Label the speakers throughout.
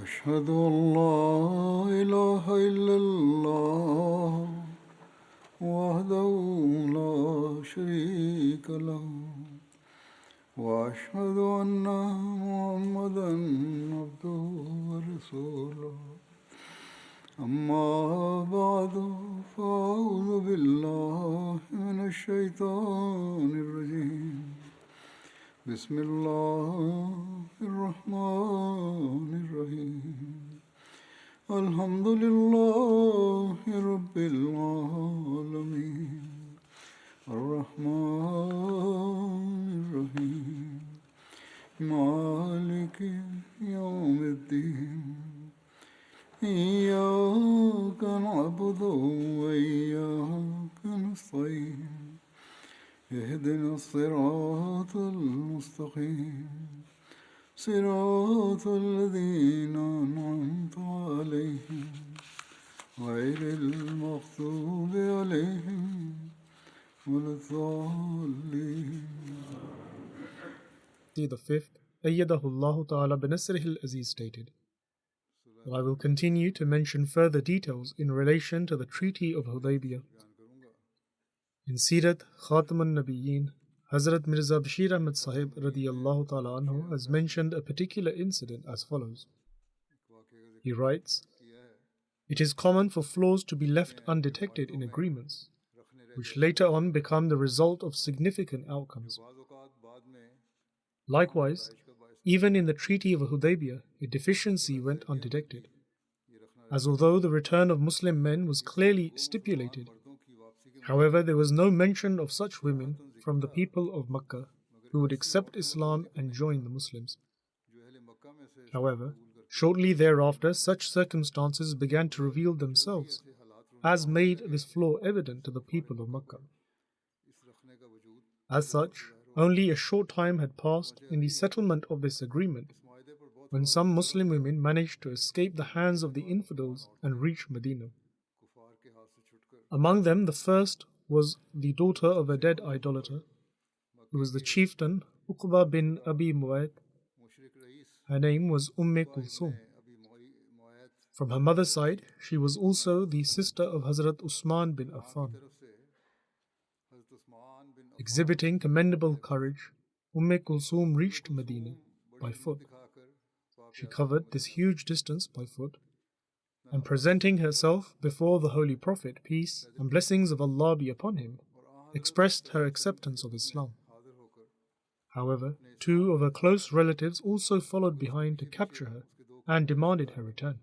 Speaker 1: أشهد أن لا إله إلا الله وحده لا شريك له وأشهد أن محمدا عبده ورسوله أما بعد فأعوذ بالله من الشيطان الرجيم بسم الله الرحمن الرحيم الحمد لله رب العالمين الرحمن الرحيم مالك يوم الدين إياك نعبد وإياك نستعين اهدنا الصراط المستقيم صراط الذين أنعمت عليهم غير المغضوب عليهم ولا الضالين.
Speaker 2: The fifth, Ayyadahullahu ta'ala binasrihi al-Aziz stated, I will continue to mention further details in relation to the Treaty of Hudaybiyah. In Sirat Khatamun Nabiyyin, Hazrat Mirza Bashir Ahmad Sahib radiyallahu ta'ala anhu has mentioned a particular incident as follows. He writes, "It is common for flaws to be left undetected in agreements, which later on become the result of significant outcomes. Likewise, even in the Treaty of Hudaybiyah, a deficiency went undetected, as although the return of Muslim men was clearly stipulated. However, there was no mention of such women from the people of Makkah who would accept Islam and join the Muslims. However, shortly thereafter, such circumstances began to reveal themselves, as made this flaw evident to the people of Makkah. As such, only a short time had passed in the settlement of this agreement when some Muslim women managed to escape the hands of the infidels and reach Medina. Among them, the first was the daughter of a dead idolater, who was the chieftain Uqba bin Abi Mu'ayt. Her name was Kulthum. From her mother's side, she was also the sister of Hazrat Usman bin Affan. Exhibiting commendable courage, Kulthum reached Medina by foot. She covered this huge distance by foot, and presenting herself before the Holy Prophet, peace and blessings of Allah be upon him, expressed her acceptance of Islam. However, two of her close relatives also followed behind to capture her and demanded her return.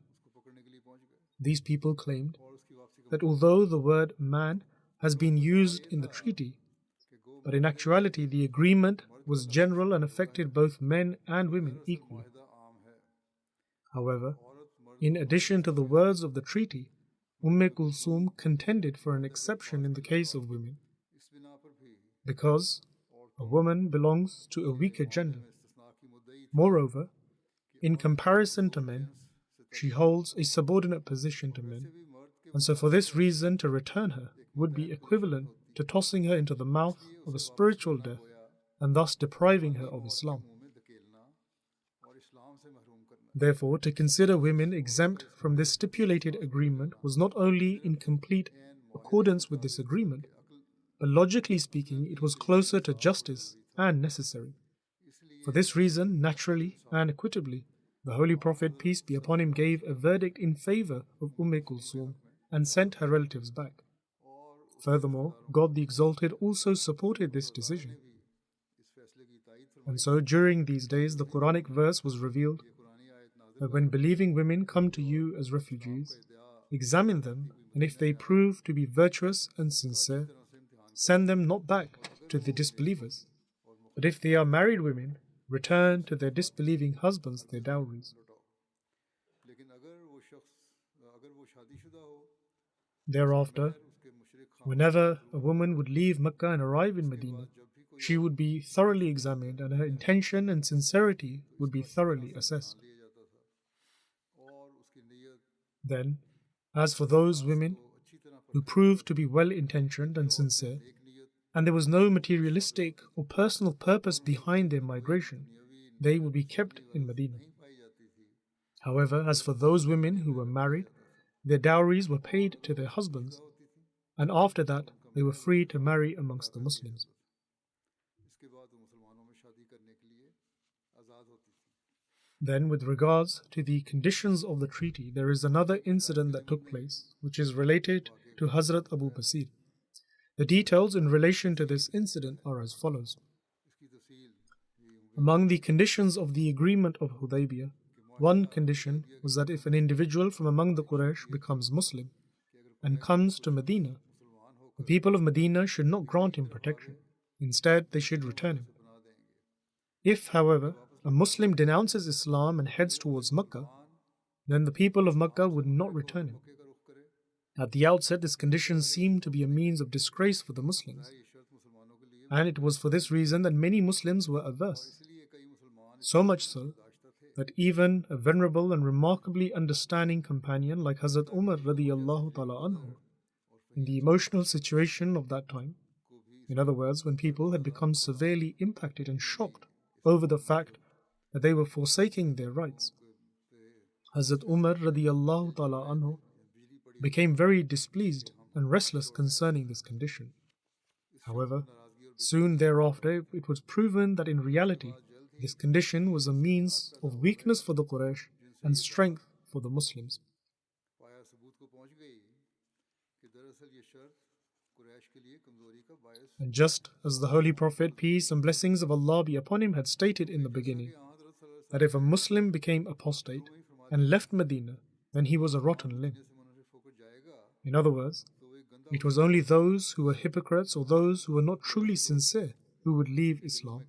Speaker 2: These people claimed that although the word man has been used in the treaty, but in actuality the agreement was general and affected both men and women equally. However, in addition to the words of the treaty, Kulthum contended for an exception in the case of women, because a woman belongs to a weaker gender. Moreover, in comparison to men, she holds a subordinate position to men, and so for this reason to return her would be equivalent to tossing her into the mouth of a spiritual death and thus depriving her of Islam. Therefore, to consider women exempt from this stipulated agreement was not only in complete accordance with this agreement, but logically speaking, it was closer to justice and necessary. For this reason, naturally and equitably, the Holy Prophet, peace be upon him, gave a verdict in favor of Kulthum and sent her relatives back. Furthermore, God the Exalted also supported this decision. And so during these days, the Quranic verse was revealed that when believing women come to you as refugees, examine them, and if they prove to be virtuous and sincere, send them not back to the disbelievers. But if they are married women, return to their disbelieving husbands their dowries. Thereafter, whenever a woman would leave Mecca and arrive in Medina, she would be thoroughly examined and her intention and sincerity would be thoroughly assessed. Then, as for those women who proved to be well-intentioned and sincere, and there was no materialistic or personal purpose behind their migration, they would be kept in Medina. However, as for those women who were married, their dowries were paid to their husbands, and after that they were free to marry amongst the Muslims. Then, with regards to the conditions of the treaty, there is another incident that took place, which is related to Hazrat Abu Basir. The details in relation to this incident are as follows. Among the conditions of the agreement of Hudaybiyah, one condition was that if an individual from among the Quraysh becomes Muslim and comes to Medina, the people of Medina should not grant him protection. Instead, they should return him. If, however, a Muslim denounces Islam and heads towards Mecca, then the people of Mecca would not return him. At the outset, this condition seemed to be a means of disgrace for the Muslims, and it was for this reason that many Muslims were averse. So much so that even a venerable and remarkably understanding companion like Hazrat Umar radiyallahu ta'ala anhu, in the emotional situation of that time, in other words, when people had become severely impacted and shocked over the fact that they were forsaking their rights, Hazrat Umar radiyallahu ta'ala anhu became very displeased and restless concerning this condition. However, soon thereafter it was proven that in reality this condition was a means of weakness for the Quraysh and strength for the Muslims. And just as the Holy Prophet, peace and blessings of Allah be upon him, had stated in the beginning, that if a Muslim became apostate and left Medina, then he was a rotten limb. In other words, it was only those who were hypocrites or those who were not truly sincere who would leave Islam.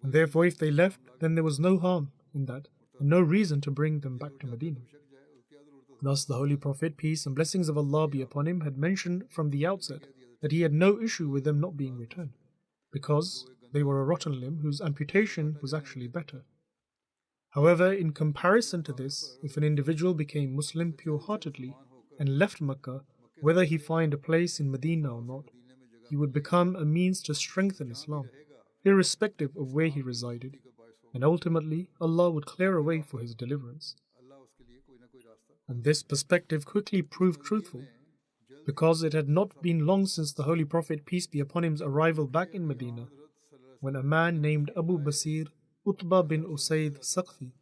Speaker 2: And therefore, if they left, then there was no harm in that and no reason to bring them back to Medina. Thus, the Holy Prophet, peace and blessings of Allah be upon him, had mentioned from the outset that he had no issue with them not being returned, because they were a rotten limb whose amputation was actually better. However, in comparison to this, if an individual became Muslim pure-heartedly and left Mecca, whether he find a place in Medina or not, he would become a means to strengthen Islam, irrespective of where he resided, and ultimately Allah would clear a way for his deliverance. And this perspective quickly proved truthful, because it had not been long since the Holy Prophet, peace be upon him's arrival back in Medina, when a man named Abu Basir Utbah bin Usayd Saqfi,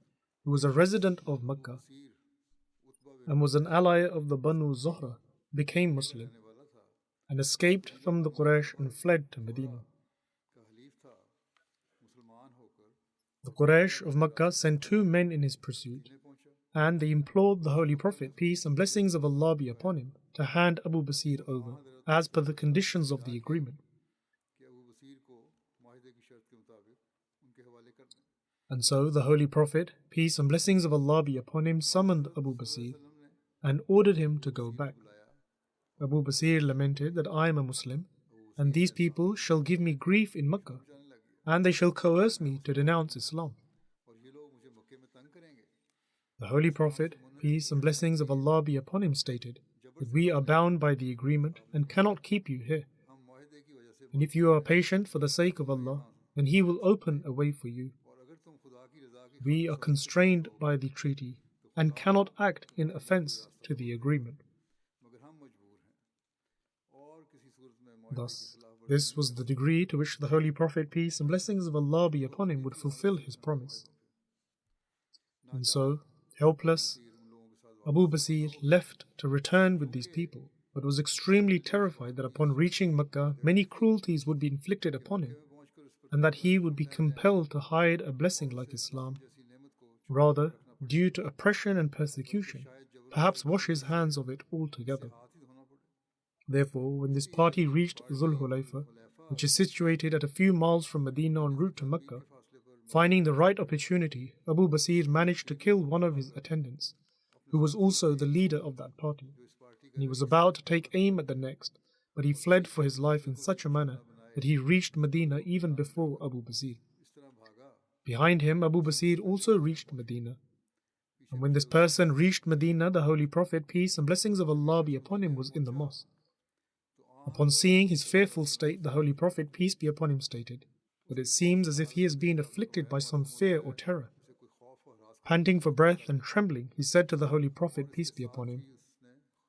Speaker 2: who was a resident of Mecca and was an ally of the Banu Zuhra, became Muslim and escaped from the Quraysh and fled to Medina. The Quraysh of Mecca sent 2 men in his pursuit, and they implored the Holy Prophet, peace and blessings of Allah be upon him, to hand Abu Basir over, as per the conditions of the agreement. And so the Holy Prophet, peace and blessings of Allah be upon him, summoned Abu Basir and ordered him to go back. Abu Basir lamented that I am a Muslim, and these people shall give me grief in Mecca, and they shall coerce me to denounce Islam. The Holy Prophet, peace and blessings of Allah be upon him, stated that we are bound by the agreement and cannot keep you here. And if you are patient for the sake of Allah, then He will open a way for you. We are constrained by the treaty and cannot act in offense to the agreement. Thus, this was the degree to which the Holy Prophet, peace and blessings of Allah be upon him, would fulfill his promise. And so, helpless, Abu Basir left to return with these people, but was extremely terrified that upon reaching Mecca, many cruelties would be inflicted upon him, and that he would be compelled to hide a blessing like Islam. Rather, due to oppression and persecution, perhaps wash his hands of it altogether. Therefore, when this party reached Zul Hulayfa, which is situated at a few miles from Medina en route to Mecca, finding the right opportunity, Abu Basir managed to kill one of his attendants, who was also the leader of that party, and he was about to take aim at the next, but he fled for his life in such a manner that he reached Medina even before Abu Basir. Behind him, Abu Basir also reached Medina. And when this person reached Medina, the Holy Prophet, peace and blessings of Allah be upon him, was in the mosque. Upon seeing his fearful state, the Holy Prophet, peace be upon him, stated that it seems as if he has been afflicted by some fear or terror. Panting for breath and trembling, he said to the Holy Prophet, peace be upon him,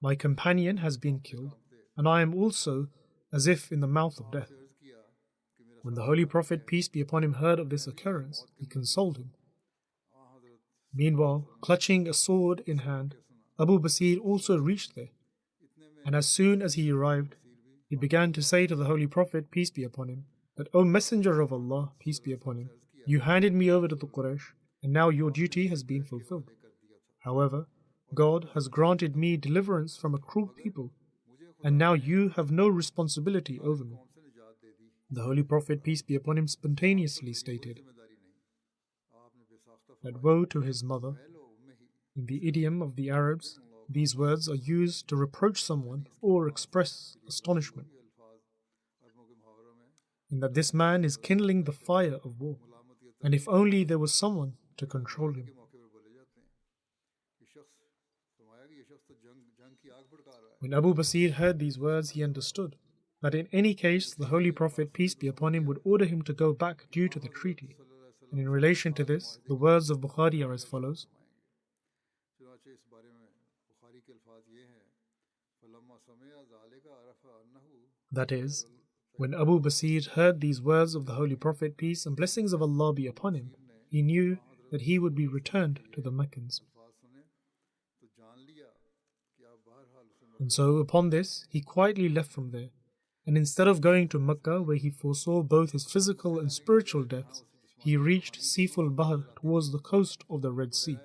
Speaker 2: "My companion has been killed, and I am also as if in the mouth of death." When the Holy Prophet, peace be upon him, heard of this occurrence, he consoled him. Meanwhile, clutching a sword in hand, Abu Basir also reached there, and as soon as he arrived, he began to say to the Holy Prophet, peace be upon him, that, "O Messenger of Allah, peace be upon him, you handed me over to the Quraysh, and now your duty has been fulfilled. However, God has granted me deliverance from a cruel people, and now you have no responsibility over me." The Holy Prophet, peace be upon him, spontaneously stated that woe to his mother. In the idiom of the Arabs, these words are used to reproach someone or express astonishment in that this man is kindling the fire of war, and if only there was someone to control him. When Abu Basir heard these words, he understood that in any case the Holy Prophet, peace be upon him, would order him to go back due to the treaty. And in relation to this, the words of Bukhari are as follows. That is, when Abu Basir heard these words of the Holy Prophet, peace and blessings of Allah be upon him, he knew that he would be returned to the Meccans. And so upon this, he quietly left from there, and instead of going to Mecca, where he foresaw both his physical and spiritual deaths, he reached Siful Bahr towards the coast of the Red Sea.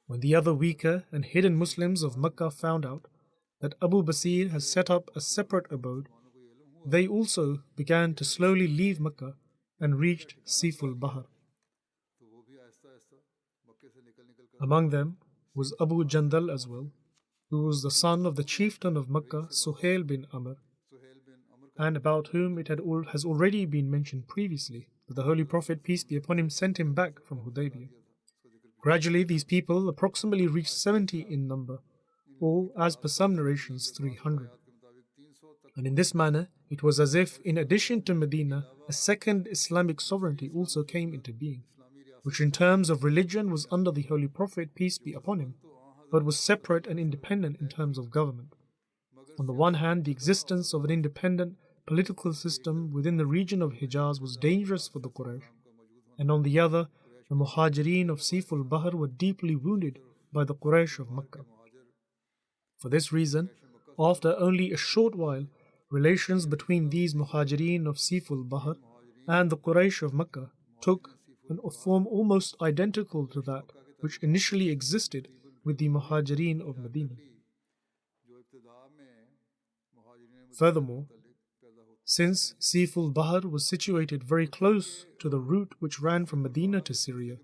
Speaker 2: When the other weaker and hidden Muslims of Mecca found out that Abu Basir has set up a separate abode, they also began to slowly leave Mecca and reached Siful Bahr. Among them was Abu Jandal as well, who was the son of the chieftain of Mecca, Suhail bin Amr, and about whom it has already been mentioned previously that the Holy Prophet, peace be upon him, sent him back from Hudaybiyah. Gradually, these people approximately reached 70 in number, or, as per some narrations, 300. And in this manner, it was as if, in addition to Medina, a second Islamic sovereignty also came into being, which in terms of religion was under the Holy Prophet, peace be upon him, but was separate and independent in terms of government. On the one hand, the existence of an independent political system within the region of Hijaz was dangerous for the Quraysh, and on the other, the Muhajirin of Siful Bahr were deeply wounded by the Quraysh of Mecca. For this reason, after only a short while, relations between these Muhajirin of Siful Bahr and the Quraysh of Mecca took a form almost identical to that which initially existed with the Muhajirin of Medina. Furthermore, since Siful Bahr was situated very close to the route which ran from Medina to Syria,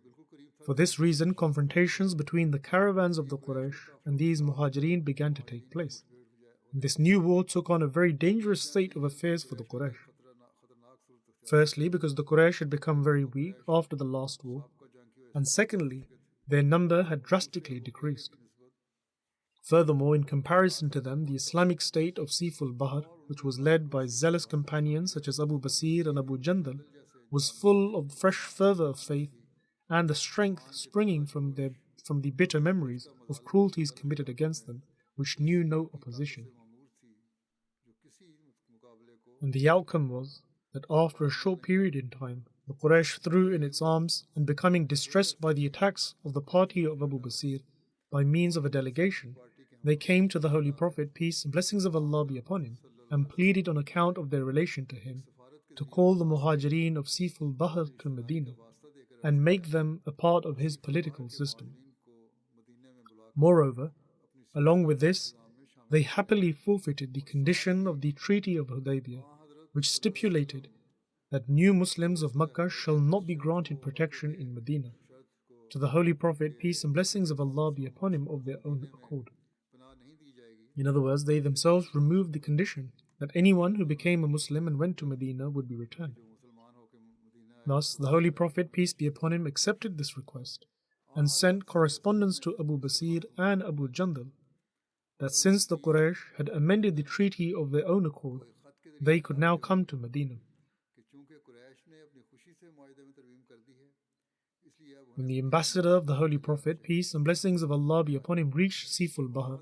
Speaker 2: for this reason confrontations between the caravans of the Quraysh and these Muhajirin began to take place. And this new war took on a very dangerous state of affairs for the Quraysh. Firstly, because the Quraysh had become very weak after the last war, and secondly, their number had drastically decreased. Furthermore, in comparison to them, the Islamic state of Siful Bahr, which was led by zealous companions such as Abu Basir and Abu Jandal, was full of fresh fervour of faith and the strength springing from the bitter memories of cruelties committed against them, which knew no opposition. And the outcome was that after a short period in time, the Quraysh threw in its arms, and becoming distressed by the attacks of the party of Abu Basir, by means of a delegation, they came to the Holy Prophet, peace and blessings of Allah be upon him, and pleaded on account of their relation to him, to call the Muhajirin of Siful Bahr to Medina, and make them a part of his political system. Moreover, along with this, they happily forfeited the condition of the Treaty of Hudaybiyah, which stipulated that new Muslims of Mecca shall not be granted protection in Medina, to the Holy Prophet, peace and blessings of Allah be upon him, of their own accord. In other words, they themselves removed the condition that anyone who became a Muslim and went to Medina would be returned. Thus, the Holy Prophet, peace be upon him, accepted this request and sent correspondence to Abu Basir and Abu Jandal that since the Quraysh had amended the treaty of their own accord, they could now come to Medina. When the ambassador of the Holy Prophet, peace and blessings of Allah be upon him, reached Siful Bahar,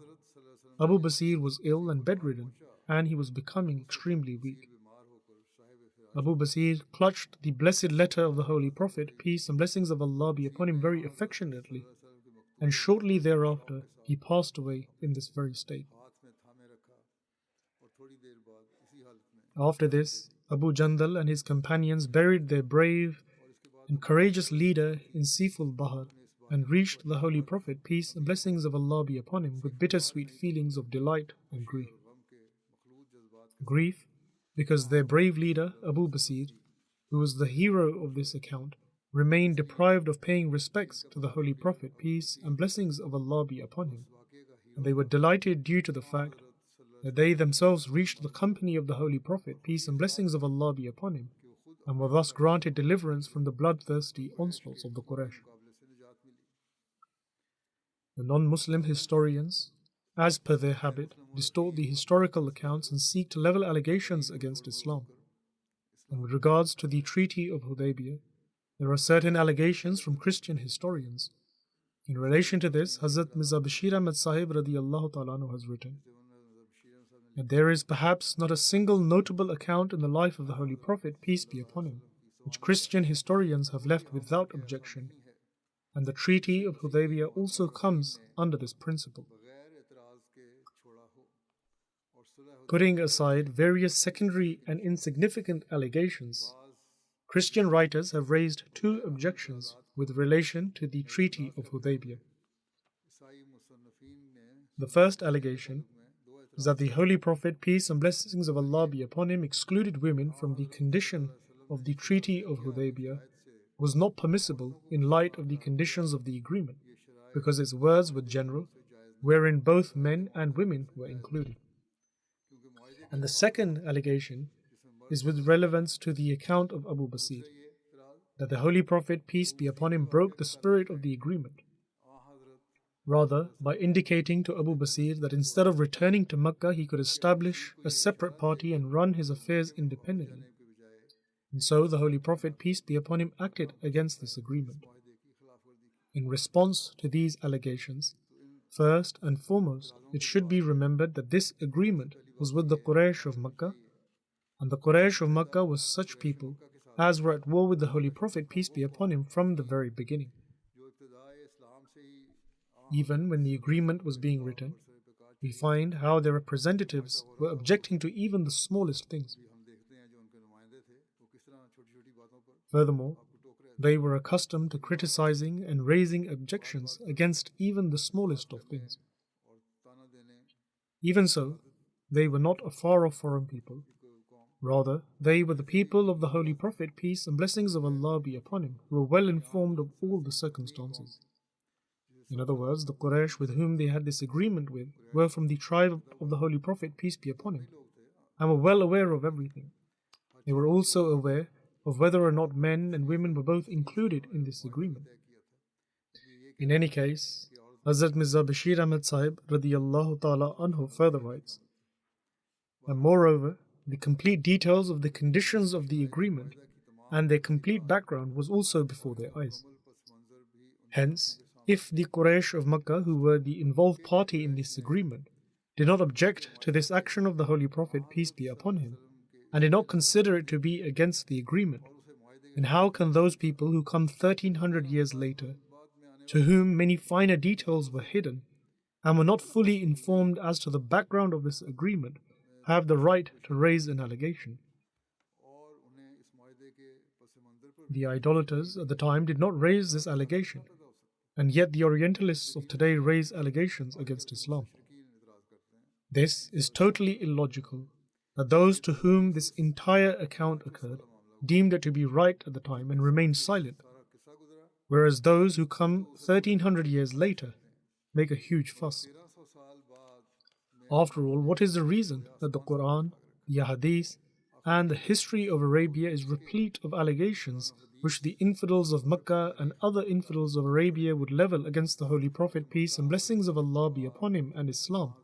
Speaker 2: Abu Basir was ill and bedridden, and he was becoming extremely weak. Abu Basir clutched the blessed letter of the Holy Prophet, peace and blessings of Allah be upon him, very affectionately, and shortly thereafter he passed away in this very state. After this, Abu Jandal and his companions buried their brave and courageous leader in Siful Bahar and reached the Holy Prophet, peace and blessings of Allah be upon him, with bittersweet feelings of delight and grief. Grief because their brave leader, Abu Basir, who was the hero of this account, remained deprived of paying respects to the Holy Prophet, peace and blessings of Allah be upon him, and they were delighted due to the fact that they themselves reached the company of the Holy Prophet, peace and blessings of Allah be upon him, and were thus granted deliverance from the bloodthirsty onslaughts of the Quraysh. The non-Muslim historians, as per their habit, distort the historical accounts and seek to level allegations against Islam. And with regards to the Treaty of Hudaybiyah, there are certain allegations from Christian historians. In relation to this, Hazrat Mirza Bashir Ahmad Sahib radiyallahu ta'ala anhu has written that there is perhaps not a single notable account in the life of the Holy Prophet, peace be upon him, which Christian historians have left without objection, and the Treaty of Hudaybiyah also comes under this principle. Putting aside various secondary and insignificant allegations, Christian writers have raised two objections with relation to the Treaty of Hudaybiyah. The first allegation is that the Holy Prophet, peace and blessings of Allah be upon him, excluded women from the condition of the Treaty of Hudaybiyah was not permissible in light of the conditions of the agreement, because its words were general, wherein both men and women were included. And the second allegation is with relevance to the account of Abu Basir, that the Holy Prophet, peace be upon him, broke the spirit of the agreement, rather by indicating to Abu Basir that instead of returning to Makkah, he could establish a separate party and run his affairs independently. And so the Holy Prophet, peace be upon him, acted against this agreement. In response to these allegations, first and foremost, it should be remembered that this agreement was with the Quraysh of Makkah, and the Quraysh of Makkah was such people as were at war with the Holy Prophet, peace be upon him, from the very beginning. Even when the agreement was being written, we find how their representatives were objecting to even the smallest things. Furthermore, they were accustomed to criticizing and raising objections against even the smallest of things. Even so, they were not a far-off foreign people. Rather, they were the people of the Holy Prophet, peace and blessings of Allah be upon him, who were well informed of all the circumstances. In other words, the Quraysh with whom they had this agreement with were from the tribe of the Holy Prophet, peace be upon him, and were well aware of everything. They were also aware of whether or not men and women were both included in this agreement. In any case, Hazrat Mirza Bashir Ahmad Sahib radiyallahu ta'ala anhu further writes, and moreover, the complete details of the conditions of the agreement and their complete background was also before their eyes. Hence, if the Quraysh of Makkah, who were the involved party in this agreement, did not object to this action of the Holy Prophet, peace be upon him, and did not consider it to be against the agreement, then how can those people who come 1300 years later, to whom many finer details were hidden, and were not fully informed as to the background of this agreement, have the right to raise an allegation? The idolaters at the time did not raise this allegation, and yet the Orientalists of today raise allegations against Islam. This is totally illogical, that those to whom this entire account occurred deemed it to be right at the time and remained silent, whereas those who come 1300 years later make a huge fuss. After all, what is the reason that the Quran, the Hadith, and the history of Arabia is replete of allegations which the infidels of Makkah and other infidels of Arabia would level against the Holy Prophet, peace and blessings of Allah be upon him, and Islam?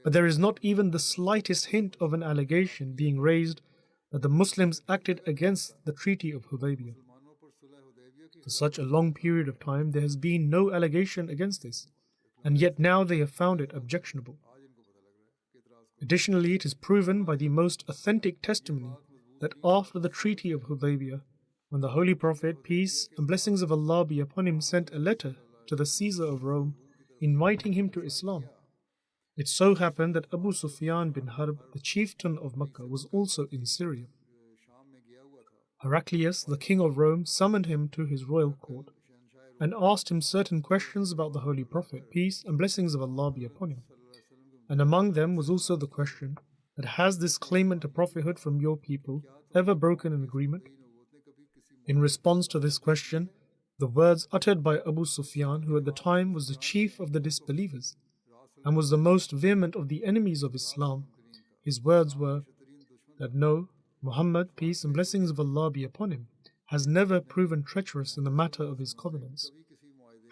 Speaker 2: But there is not even the slightest hint of an allegation being raised that the Muslims acted against the Treaty of Hudaybiyah. For such a long period of time, there has been no allegation against this, and yet now they have found it objectionable. Additionally, it is proven by the most authentic testimony that after the Treaty of Hudaybiyah, when the Holy Prophet, peace and blessings of Allah be upon him, sent a letter to the Caesar of Rome inviting him to Islam, it so happened that Abu Sufyan bin Harb, the chieftain of Mecca, was also in Syria. Heraclius, the king of Rome, summoned him to his royal court and asked him certain questions about the Holy Prophet, peace and blessings of Allah be upon him. And among them was also the question that has this claimant to prophethood from your people ever broken an agreement? In response to this question, the words uttered by Abu Sufyan, who at the time was the chief of the disbelievers and was the most vehement of the enemies of Islam, his words were that no, Muhammad, peace and blessings of Allah be upon him, has never proven treacherous in the matter of his covenants.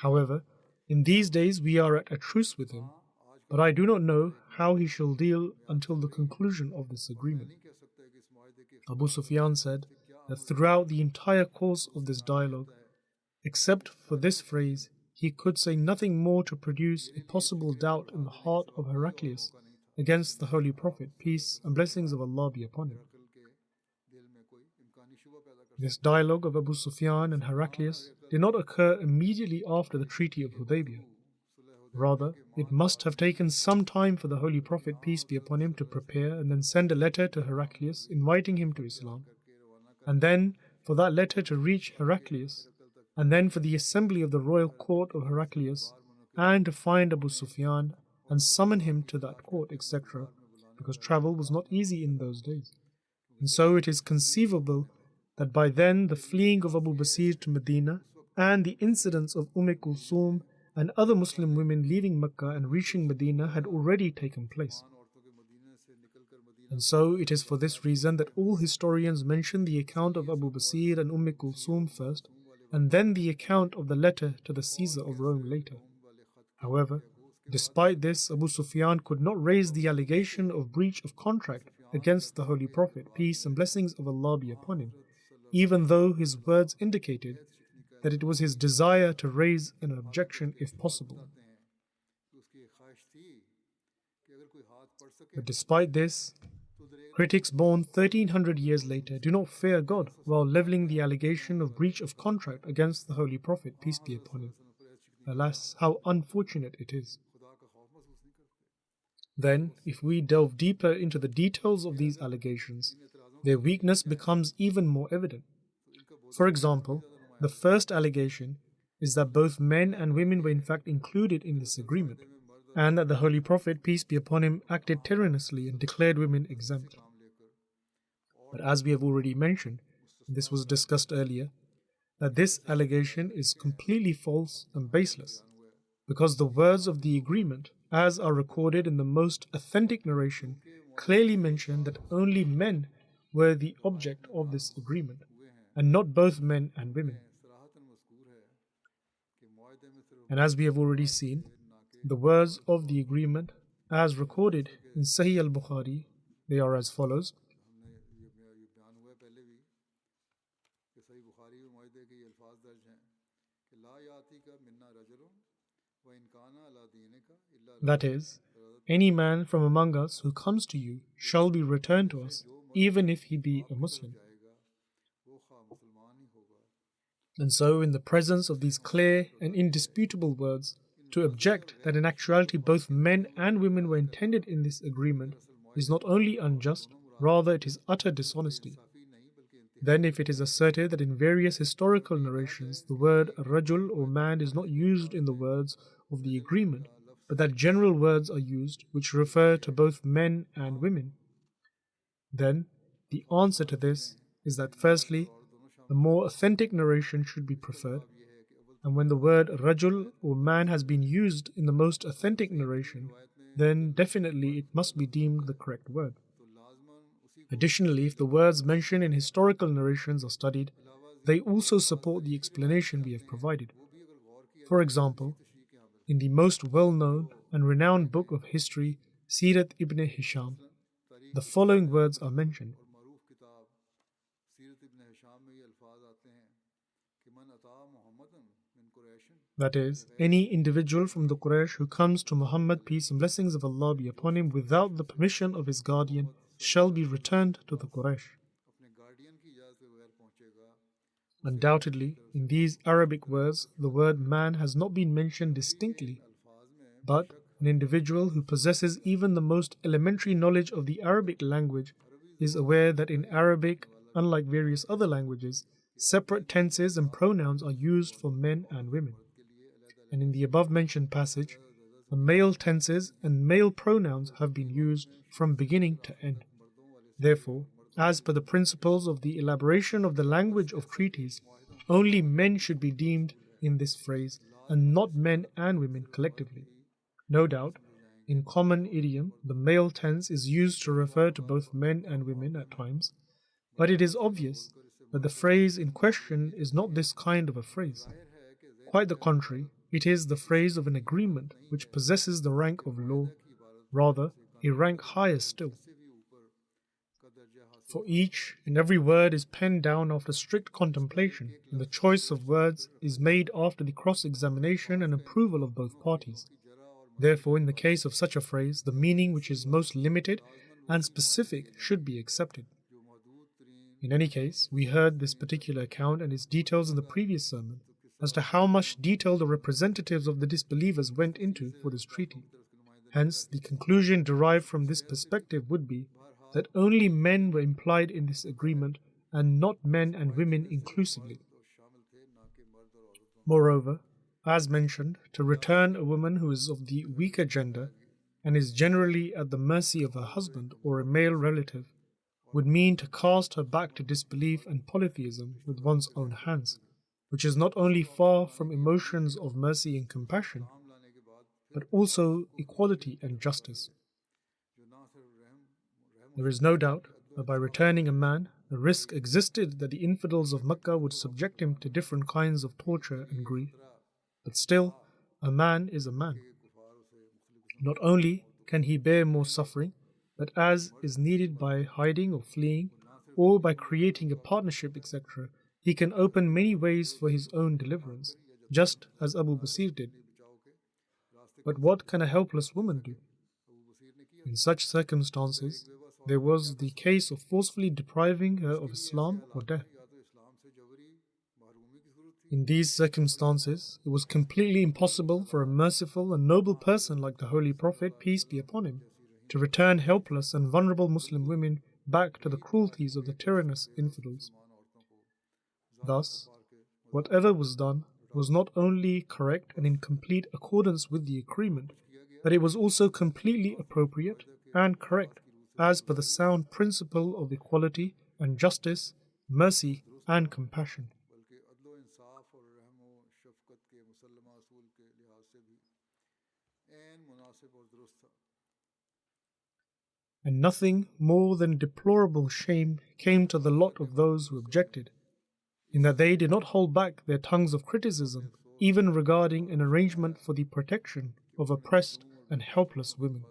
Speaker 2: However, in these days we are at a truce with him, but I do not know how he shall deal until the conclusion of this agreement. Abu Sufyan said that throughout the entire course of this dialogue, except for this phrase, he could say nothing more to produce a possible doubt in the heart of Heraclius against the Holy Prophet, peace and blessings of Allah be upon him. This dialogue of Abu Sufyan and Heraclius did not occur immediately after the Treaty of Hudaybiyah. Rather, it must have taken some time for the Holy Prophet, peace be upon him, to prepare and then send a letter to Heraclius inviting him to Islam, and then for that letter to reach Heraclius, and then for the assembly of the royal court of Heraclius, and to find Abu Sufyan and summon him to that court, etc., because travel was not easy in those days. And so it is conceivable that by then the fleeing of Abu Basir to Medina and the incidents of Kulthum and other Muslim women leaving Mecca and reaching Medina had already taken place. And so it is for this reason that all historians mention the account of Abu Basir and Kulthum first, and then the account of the letter to the Caesar of Rome later. However, despite this, Abu Sufyan could not raise the allegation of breach of contract against the Holy Prophet, peace and blessings of Allah be upon him, even though his words indicated that it was his desire to raise an objection if possible. But despite this, critics born 1300 years later do not fear God while leveling the allegation of breach of contract against the Holy Prophet, peace be upon him. Alas, how unfortunate it is. Then, if we delve deeper into the details of these allegations, their weakness becomes even more evident. For example, the first allegation is that both men and women were in fact included in this agreement, and that the Holy Prophet, peace be upon him, acted tyrannously and declared women exempt. But as we have already mentioned, and this was discussed earlier, that this allegation is completely false and baseless, because the words of the agreement, as are recorded in the most authentic narration, clearly mention that only men were the object of this agreement, and not both men and women. And as we have already seen, the words of the agreement, as recorded in Sahih al-Bukhari, they are as follows. That is, any man from among us who comes to you shall be returned to us, even if he be a Muslim. And so, in the presence of these clear and indisputable words, to object that in actuality both men and women were intended in this agreement is not only unjust, rather it is utter dishonesty. Then, if it is asserted that in various historical narrations the word rajul or man is not used in the words of the agreement, but that general words are used which refer to both men and women, then the answer to this is that firstly, the more authentic narration should be preferred, and when the word rajul or man has been used in the most authentic narration, then definitely it must be deemed the correct word. Additionally, if the words mentioned in historical narrations are studied, they also support the explanation we have provided. For example, in the most well-known and renowned book of history, Sirat ibn Hisham, the following words are mentioned. That is, any individual from the Quraysh who comes to Muhammad, peace and blessings of Allah be upon him, without the permission of his guardian, shall be returned to the Quraysh. Undoubtedly, in these Arabic words, the word man has not been mentioned distinctly, but an individual who possesses even the most elementary knowledge of the Arabic language is aware that in Arabic, unlike various other languages, separate tenses and pronouns are used for men and women. And in the above mentioned passage, the male tenses and male pronouns have been used from beginning to end. Therefore, as per the principles of the elaboration of the language of treaties, only men should be deemed in this phrase and not men and women collectively. No doubt, in common idiom, the male tense is used to refer to both men and women at times, but it is obvious that the phrase in question is not this kind of a phrase. Quite the contrary, it is the phrase of an agreement which possesses the rank of law, rather a rank higher still. For each and every word is penned down after strict contemplation, and the choice of words is made after the cross-examination and approval of both parties. Therefore, in the case of such a phrase, the meaning which is most limited and specific should be accepted. In any case, we heard this particular account and its details in the previous sermon as to how much detail the representatives of the disbelievers went into for this treaty. Hence, the conclusion derived from this perspective would be that only men were implied in this agreement and not men and women inclusively. Moreover, as mentioned, to return a woman who is of the weaker gender and is generally at the mercy of her husband or a male relative would mean to cast her back to disbelief and polytheism with one's own hands, which is not only far from emotions of mercy and compassion, but also equality and justice. There is no doubt that by returning a man, the risk existed that the infidels of Mecca would subject him to different kinds of torture and grief. But still, a man is a man. Not only can he bear more suffering, but as is needed by hiding or fleeing, or by creating a partnership, etc., he can open many ways for his own deliverance, just as Abu Basir did. But what can a helpless woman do? In such circumstances, there was the case of forcefully depriving her of Islam or death. In these circumstances, it was completely impossible for a merciful and noble person like the Holy Prophet, peace be upon him, to return helpless and vulnerable Muslim women back to the cruelties of the tyrannous infidels. Thus, whatever was done was not only correct and in complete accordance with the agreement, but it was also completely appropriate and correct as per the sound principle of equality and justice, mercy and compassion. And nothing more than deplorable shame came to the lot of those who objected, in that they did not hold back their tongues of criticism, even regarding an arrangement for the protection of oppressed and helpless women.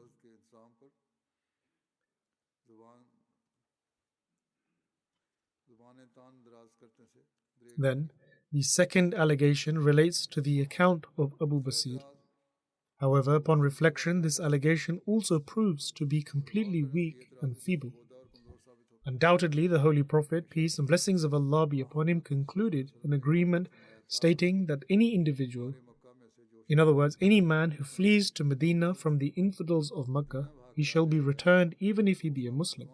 Speaker 2: Then, the second allegation relates to the account of Abu Basir. However, upon reflection, this allegation also proves to be completely weak and feeble. Undoubtedly, the Holy Prophet, peace and blessings of Allah be upon him, concluded an agreement stating that any individual, in other words, any man who flees to Medina from the infidels of Mecca, he shall be returned even if he be a Muslim.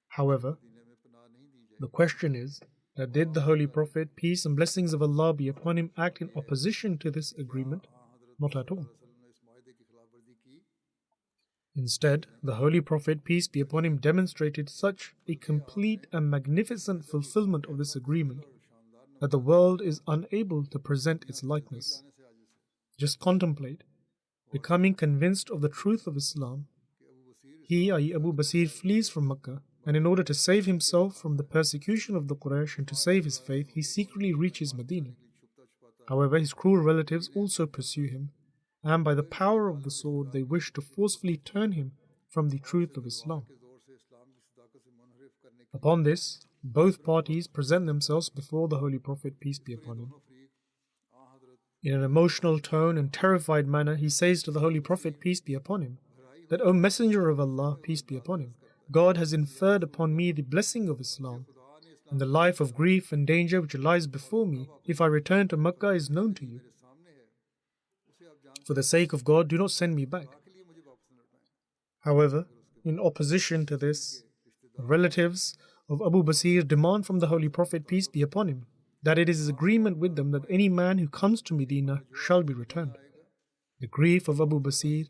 Speaker 2: However, the question is that did the Holy Prophet, peace and blessings of Allah be upon him, act in opposition to this agreement? Not at all. Instead, the Holy Prophet, peace be upon him, demonstrated such a complete and magnificent fulfillment of this agreement that the world is unable to present its likeness. Just contemplate, becoming convinced of the truth of Islam, he, i.e. Abu Basir, flees from Mecca, and in order to save himself from the persecution of the Quraysh and to save his faith, he secretly reaches Medina. However, his cruel relatives also pursue him, and by the power of the sword they wish to forcefully turn him from the truth of Islam. Upon this, both parties present themselves before the Holy Prophet, peace be upon him. In an emotional tone and terrified manner, he says to the Holy Prophet, peace be upon him, that, O Messenger of Allah, peace be upon him, God has inferred upon me the blessing of Islam, and the life of grief and danger which lies before me if I return to Makkah is known to you. For the sake of God, do not send me back. However, in opposition to this, the relatives of Abu Basir demand from the Holy Prophet, peace be upon him, that it is his agreement with them that any man who comes to Medina shall be returned. The grief of Abu Basir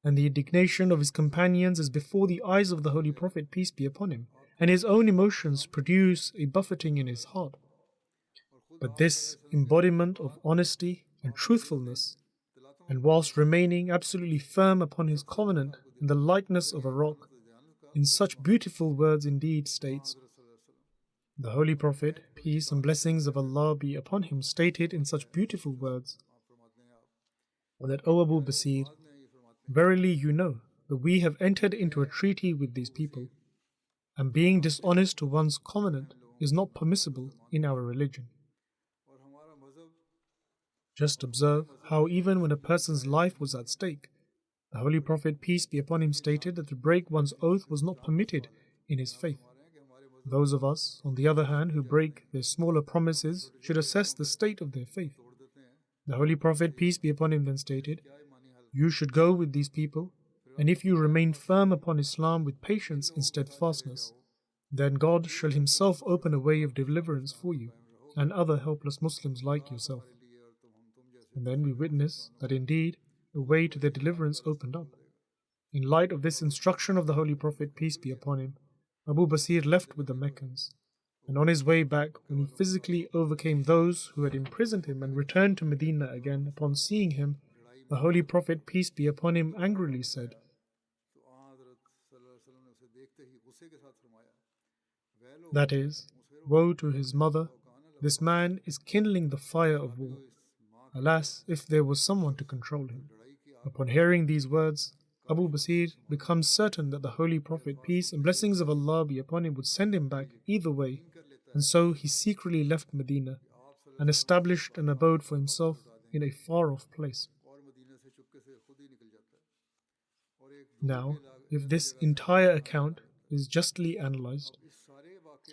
Speaker 2: and the indignation of his companions is before the eyes of the Holy Prophet, peace be upon him, and his own emotions produce a buffeting in his heart. But this embodiment of honesty and truthfulness, and whilst remaining absolutely firm upon his covenant in the likeness of a rock, in such beautiful words indeed states, the Holy Prophet, peace and blessings of Allah be upon him, stated in such beautiful words, that, O Abu Basir, verily you know that we have entered into a treaty with these people, and being dishonest to one's covenant is not permissible in our religion. Just observe how even when a person's life was at stake, the Holy Prophet, peace be upon him, stated that to break one's oath was not permitted in his faith. Those of us, on the other hand, who break their smaller promises should assess the state of their faith. The Holy Prophet, peace be upon him, then stated, you should go with these people, and if you remain firm upon Islam with patience and steadfastness, then God shall Himself open a way of deliverance for you and other helpless Muslims like yourself. And then we witness that indeed a way to their deliverance opened up. In light of this instruction of the Holy Prophet, peace be upon him, Abu Basir left with the Meccans, and on his way back, when he physically overcame those who had imprisoned him and returned to Medina again, upon seeing him, the Holy Prophet, peace be upon him, angrily said, that is, woe to his mother, this man is kindling the fire of war. Alas, if there was someone to control him. Upon hearing these words, Abu Basir becomes certain that the Holy Prophet, peace and blessings of Allah be upon him, would send him back either way, and so he secretly left Medina and established an abode for himself in a far-off place. Now, if this entire account is justly analyzed,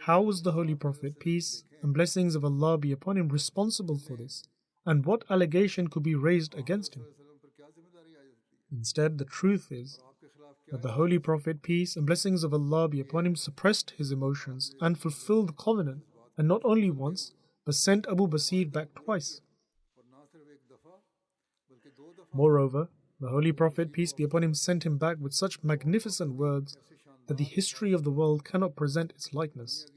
Speaker 2: how was the Holy Prophet, peace and blessings of Allah be upon him, responsible for this, and what allegation could be raised against him? Instead, the truth is that the Holy Prophet, peace and blessings of Allah be upon him, suppressed his emotions and fulfilled the covenant, and not only once, but sent Abu Basir back twice. Moreover, the Holy Prophet, peace be upon him, sent him back with such magnificent words that the history of the world cannot present its likeness.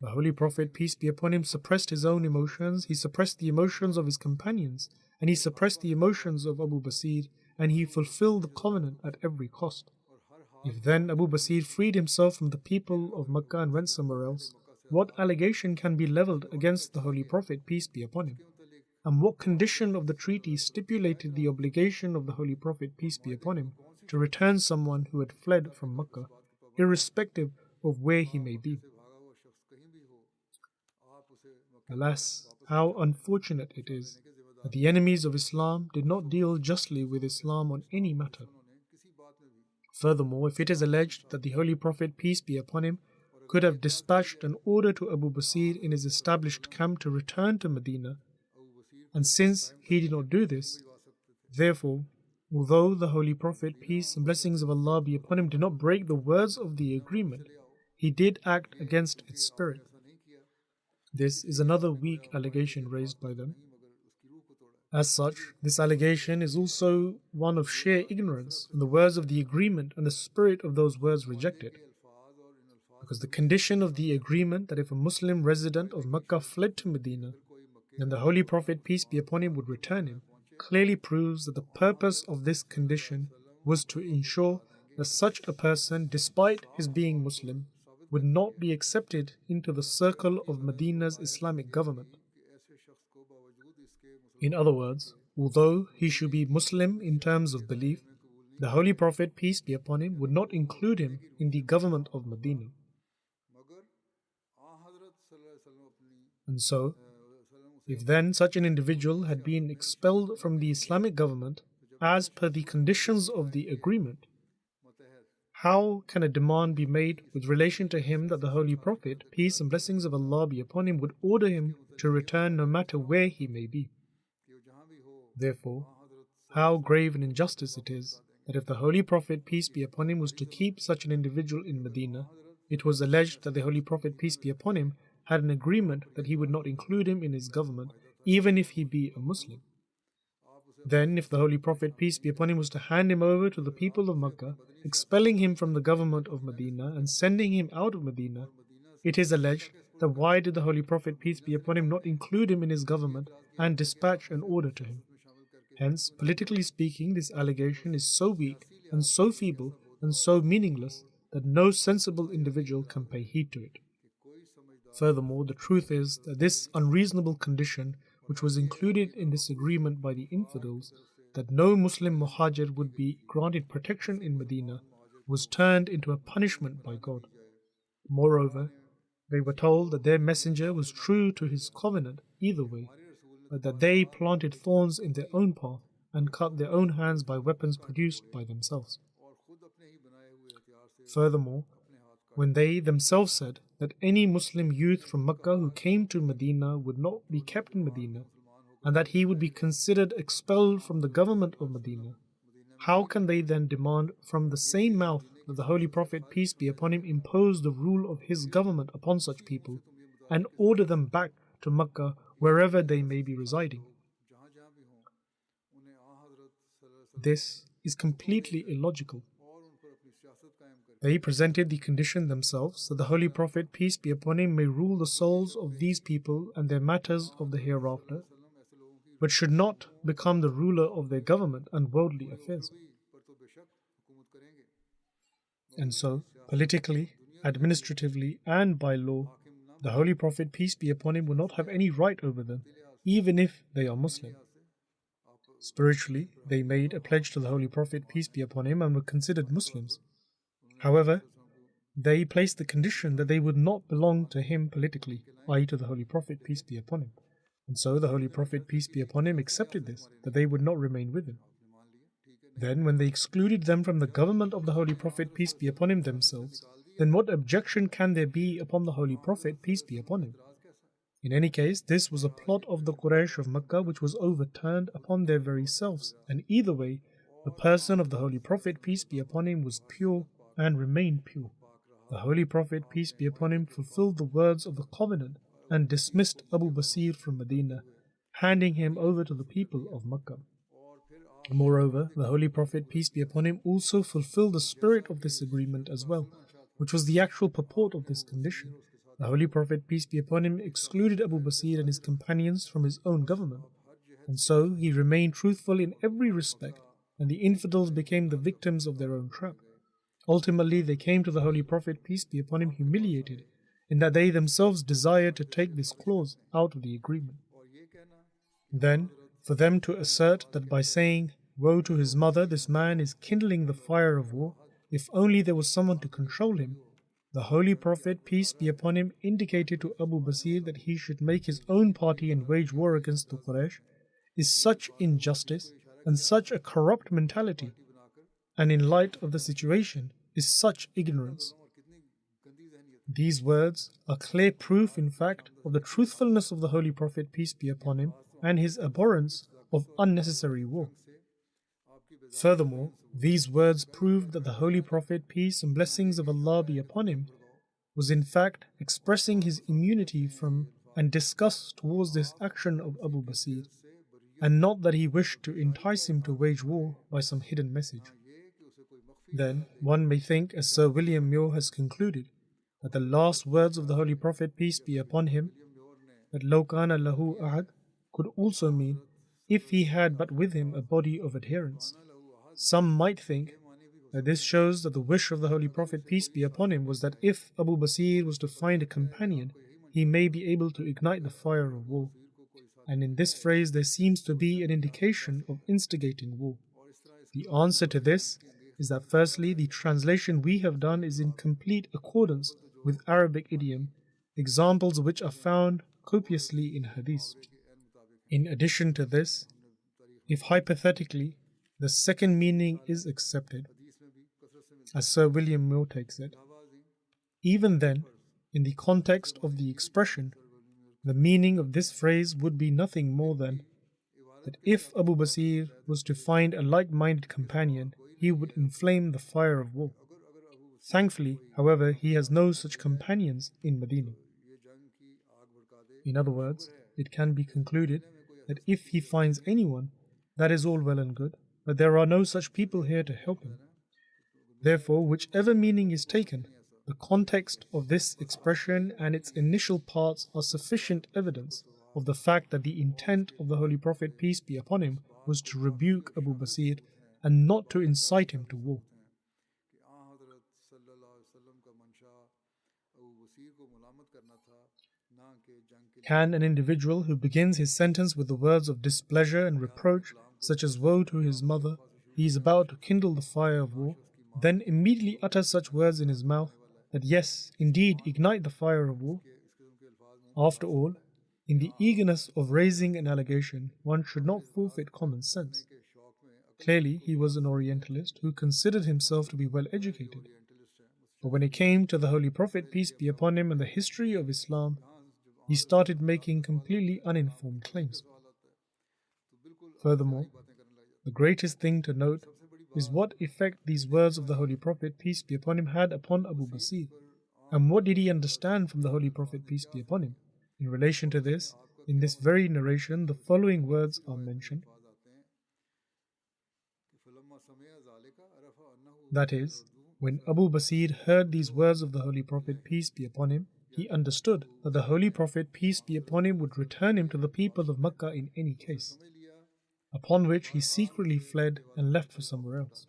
Speaker 2: The Holy Prophet, peace be upon him, suppressed his own emotions, he suppressed the emotions of his companions, and he suppressed the emotions of Abu Basir, and he fulfilled the covenant at every cost. If then Abu Basir freed himself from the people of Makkah and went somewhere else, what allegation can be levelled against the Holy Prophet, peace be upon him? And what condition of the treaty stipulated the obligation of the Holy Prophet, peace be upon him, to return someone who had fled from Makkah, irrespective of where he may be? Alas, how unfortunate it is that the enemies of Islam did not deal justly with Islam on any matter. Furthermore, if it is alleged that the Holy Prophet, peace be upon him, could have dispatched an order to Abu Basir in his established camp to return to Medina, and since he did not do this, therefore, although the Holy Prophet, peace and blessings of Allah be upon him, did not break the words of the agreement, he did act against its spirit. This is another weak allegation raised by them. As such, this allegation is also one of sheer ignorance, and the words of the agreement and the spirit of those words rejected. Because the condition of the agreement that if a Muslim resident of Makkah fled to Medina, then the Holy Prophet, peace be upon him, would return him, clearly proves that the purpose of this condition was to ensure that such a person, despite his being Muslim, would not be accepted into the circle of Medina's Islamic government. In other words, although he should be Muslim in terms of belief, the Holy Prophet, peace be upon him, would not include him in the government of Medina. And so, If then such an individual had been expelled from the Islamic government as per the conditions of the agreement, how can a demand be made with relation to him that the Holy Prophet, peace and blessings of Allah be upon him, would order him to return no matter where he may be? Therefore, how grave an injustice it is that if the Holy Prophet, peace be upon him, was to keep such an individual in Medina, it was alleged that the Holy Prophet, peace be upon him, had an agreement that he would not include him in his government, even if he be a Muslim. Then, if the Holy Prophet, peace be upon him, was to hand him over to the people of Makkah, expelling him from the government of Medina and sending him out of Medina, it is alleged that why did the Holy Prophet, peace be upon him, not include him in his government and dispatch an order to him? Hence, politically speaking, this allegation is so weak and so feeble and so meaningless that no sensible individual can pay heed to it. Furthermore, the truth is that this unreasonable condition, which was included in this agreement by the infidels, that no Muslim muhajir would be granted protection in Medina, was turned into a punishment by God. Moreover, they were told that their messenger was true to his covenant either way, but that they planted thorns in their own path and cut their own hands by weapons produced by themselves. Furthermore, when they themselves said that any Muslim youth from Makkah who came to Medina would not be kept in Medina, and that he would be considered expelled from the government of Medina, how can they then demand from the same mouth that the Holy Prophet, peace be upon him, impose the rule of his government upon such people and order them back to Makkah wherever they may be residing? This is completely illogical. They presented the condition themselves that the Holy Prophet, peace be upon him, may rule the souls of these people and their matters of the hereafter, but should not become the ruler of their government and worldly affairs. And so, politically, administratively, and by law, the Holy Prophet, peace be upon him, will not have any right over them, even if they are Muslim. Spiritually, they made a pledge to the Holy Prophet, peace be upon him, and were considered Muslims. However, they placed the condition that they would not belong to him politically, i.e. to the Holy Prophet, peace be upon him. And so the Holy Prophet, peace be upon him, accepted this, that they would not remain with him. Then, when they excluded them from the government of the Holy Prophet, peace be upon him, themselves, then what objection can there be upon the Holy Prophet, peace be upon him? In any case, this was a plot of the Quraysh of Makkah which was overturned upon their very selves, and either way, the person of the Holy Prophet, peace be upon him, was pure and remained pure. The Holy Prophet, peace be upon him, fulfilled the words of the covenant and dismissed Abu Basir from Medina, handing him over to the people of Makkah. Moreover, the Holy Prophet, peace be upon him, also fulfilled the spirit of this agreement as well, which was the actual purport of this condition. The Holy Prophet, peace be upon him, excluded Abu Basir and his companions from his own government, and so he remained truthful in every respect, and the infidels became the victims of their own trap. Ultimately, they came to the Holy Prophet, peace be upon him, humiliated, in that they themselves desired to take this clause out of the agreement. Then, for them to assert that by saying, "Woe to his mother, this man is kindling the fire of war, if only there was someone to control him," the Holy Prophet, peace be upon him, indicated to Abu Basir that he should make his own party and wage war against the Quraysh, is such injustice and such a corrupt mentality, and in light of the situation, is such ignorance. These words are clear proof, in fact, of the truthfulness of the Holy Prophet, peace be upon him, and his abhorrence of unnecessary war. Furthermore, these words proved that the Holy Prophet, peace and blessings of Allah be upon him, was in fact expressing his immunity from and disgust towards this action of Abu Basir, and not that he wished to entice him to wage war by some hidden message. Then one may think, as Sir William Muir has concluded, that the last words of the Holy Prophet, peace be upon him, that "Law kana lahu ahad," could also mean, if he had but with him a body of adherents. Some might think that this shows that the wish of the Holy Prophet, peace be upon him, was that if Abu Basir was to find a companion, he may be able to ignite the fire of war. And in this phrase there seems to be an indication of instigating war. The answer to this is that firstly, the translation we have done is in complete accordance with Arabic idiom, examples of which are found copiously in Hadith. In addition to this, if hypothetically the second meaning is accepted, as Sir William Moore takes it, even then, in the context of the expression, the meaning of this phrase would be nothing more than that if Abu Basir was to find a like-minded companion, he would inflame the fire of war. Thankfully, however, he has no such companions in Medina. In other words, it can be concluded that if he finds anyone, that is all well and good, but there are no such people here to help him. Therefore, whichever meaning is taken, the context of this expression and its initial parts are sufficient evidence of the fact that the intent of the Holy Prophet, peace be upon him, was to rebuke Abu Basir and not to incite him to war. Can an individual who begins his sentence with the words of displeasure and reproach, such as woe to his mother, he is about to kindle the fire of war, then immediately utter such words in his mouth that yes, indeed, ignite the fire of war? After all, in the eagerness of raising an allegation, one should not forfeit common sense. Clearly, he was an Orientalist who considered himself to be well educated. But when it came to the Holy Prophet, peace be upon him, and the history of Islam, he started making completely uninformed claims. Furthermore, the greatest thing to note is what effect these words of the Holy Prophet, peace be upon him, had upon Abu Basir, and what did he understand from the Holy Prophet, peace be upon him. In relation to this, in this very narration, the following words are mentioned. That is, when Abu Basir heard these words of the Holy Prophet, peace be upon him, he understood that the Holy Prophet, peace be upon him, would return him to the people of Makkah in any case, upon which he secretly fled and left for somewhere else.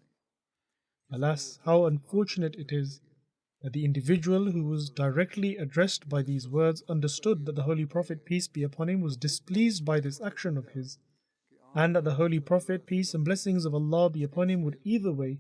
Speaker 2: Alas, how unfortunate it is that the individual who was directly addressed by these words understood that the Holy Prophet, peace be upon him, was displeased by this action of his, and that the Holy Prophet, peace and blessings of Allah be upon him, would either way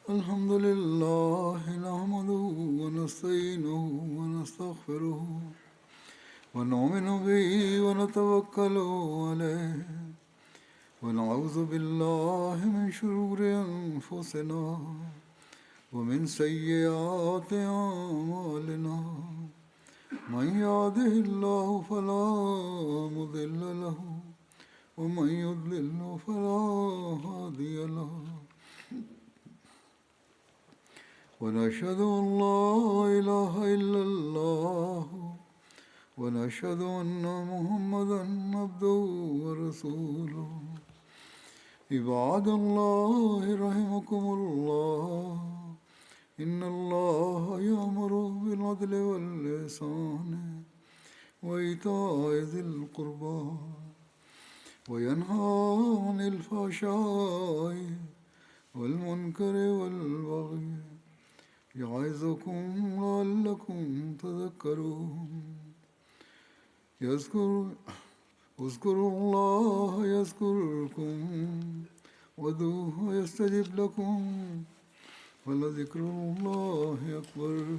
Speaker 1: الحمد لله نحمده ونستعينه ونستغفره ونؤمن به ونتوكل عليه ونعوذ بالله من شرور أنفسنا ومن سيئات أعمالنا من يهده الله فلا مضل له ومن يضلل فلا هادي له ونشهد أن لا إله إلا الله ونشهد أن محمدا عبده ورسوله عباد الله رحمكم الله إن الله يأمر بالعدل والإحسان وإيتاء ذي القربى وينهى عن الفحشاء والمنكر والبغي يعظكم لعلكم تذكرون اذكروا الله يذكركم وادعوه يستجب لكم ولذكر الله أكبر